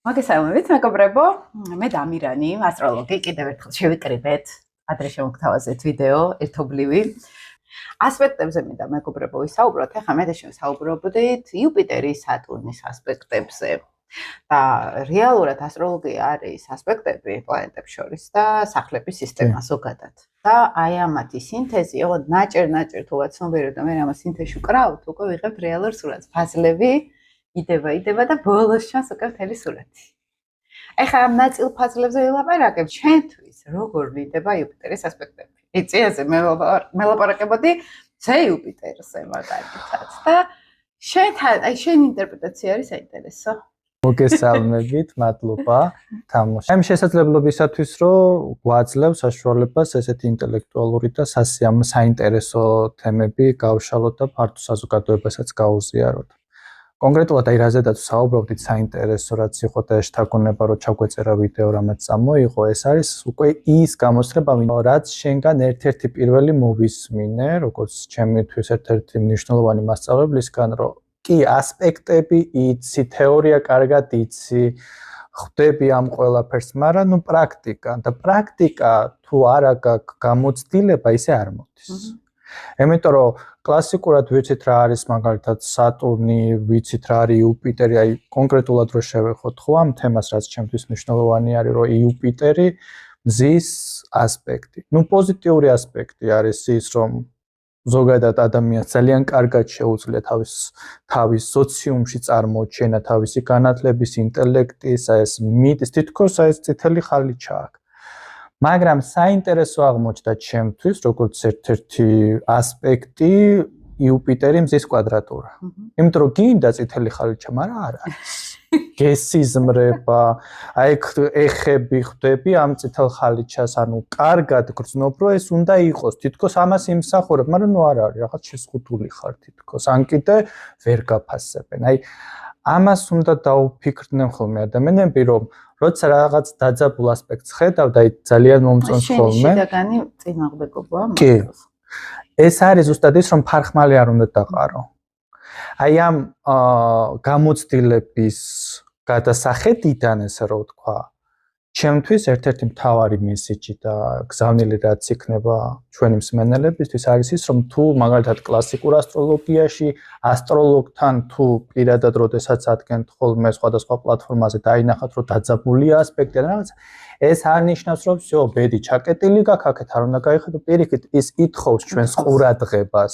მოგესალმებით, მეგობრებო. მე დამირანი, ასტროლოგი. კიდევ ერთხელ შევიკრიბეთ ადრე შემოგთავაზეთ ვიდეო ერთობლივი. ასპექტებზე მინდა მეგობრებო ვისაუბროთ. ახლა მე და შენ საუბრობდით იუპიტერის სატურნის ასპექტებზე. და რეალურად ასტროლოგია არის ასპექტები პლანეტებს შორის და სახლების სისტემა ზოგადად. და აი ამათი სინთეზი, ოღონდ ნაჭერ თუ ვაცნობიერებ და მე ამას სინთეზში ვკრავთ, უკვე ვიღებთ რეალურ სურათს. ფაზლები იდება და ბოლოს ჩანს უკვე მთელი სურათი. ეხლა ამ ნაწილ ფაზლებზე ვილაპარაკებ, ჩვენთვის როგორ ვლინდება იუპიტერის ასპექტები. იცი, ასე მე ველაპარაკებოდი ზე იუპიტერზე მაგალითად და შენ ინტერპრეტაცია არის საინტერესო. მოგესალმებით, მადლობა. თამაში. ამ შესაძლებლობისათვის, რომ გვაძლევს საშუალებას ესეთი ინტელექტუალური და საინტერესო თემები გავშალოთ და ფართო საზოგადოებასაც გაუზიაროთ. კონკრეტულად აი რაზედაც საუბრობდით საინტერესო რაც იყო და შეთაგონება რომ ჩაგვეწერა ვიდეო რამაც წამოიღო, ეს არის უკვე ის გამოსწრება, რაც შენგან ერთ-ერთი პირველი მოვისმინე, როგორც ჩემთვის ერთ-ერთი მნიშვნელოვანი მასწავლებლისგან, რომ კი ასპექტები იცი, თეორია კარგად იცი, ხვდები ამ ყველაფერს, მაგრამ ნუ პრაქტიკა და პრაქტიკა თუ არა გაქვს გამოცდილება, ისე არ მოდის. იმიტომ რომ კლასიკურად ვიცით რა არის მაგალითად სატურნი, ვიცით რა არის იუპიტერი, აი კონკრეტულად რო შევეხოთ ხო ამ თემას, რაც ჩემთვის მნიშვნელოვანი არის, რომ იუპიტერი მზის ასპექტი. ნუ პოზიტიური ასპექტი არის ის, რომ ზოგადად ადამიანს ძალიან კარგად შეუძლია თავის სოციუმში წარმოჩენა, თავისი განათლების, ინტელექტის, ეს მიდის, თითქოს ეს წითელი ხალიჩა აქვს. მაგრამ საინტერესო აღმოჩნდა ჩემთვის, როგორც ერთ-ერთი ასპექტი იუპიტერი მზის კვადრატურა. იმიტომ რომ გინდა წითელი ხალიჩა, მაგრამ არ არის. გესიზმრება, აი ეხები ხვდები ამ წითელ ხალიჩას, ანუ კარგად გრძნობ, რომ ეს უნდა იყოს, თითქოს ამას იმსახურებ, მაგრამ ნუ არ არის, რაღაც შეზღუდული ხარ თითქოს, ან კიდე ვერ გაფასებენ. აი ამას უნდა დაუფიქრდნენ ხოლმე ადამიანები, რომ როცა რაღაც დაძაბულ ასპექტს ხედავ და ძალიან მომწონს ხოლმე. შედაგანი წინააღმდეგობაა კი. ეს არის ზუსტად ის, რომ ფარხმალი არ უნდა დაყარო. აი ამ გამოცდილების გადასახედიდან ესე რომ ვთქვა, ჩემთვის ერთ-ერთი მთავარი მესეჯი და გზავნილი რაც იქნება ჩვენი მსმენელებისთვის არის ის, რომ თუ მაგალითად კლასიკურ ასტროლოგიაში ასტროლოგთან თუ პირადად როდესაც ადგენთ ხოლმე სხვადასხვა პლატფორმაზე დაინახათ, რომ დაძაბულია ასპექტი და რაღაც, ეს არ ნიშნავს, რომ всё, ბედი ჩაკეტილი გაქვს, აქეთ არ უნდა გაიხედო, პირიქით ის ითხოვს ჩვენს ყურადღებას.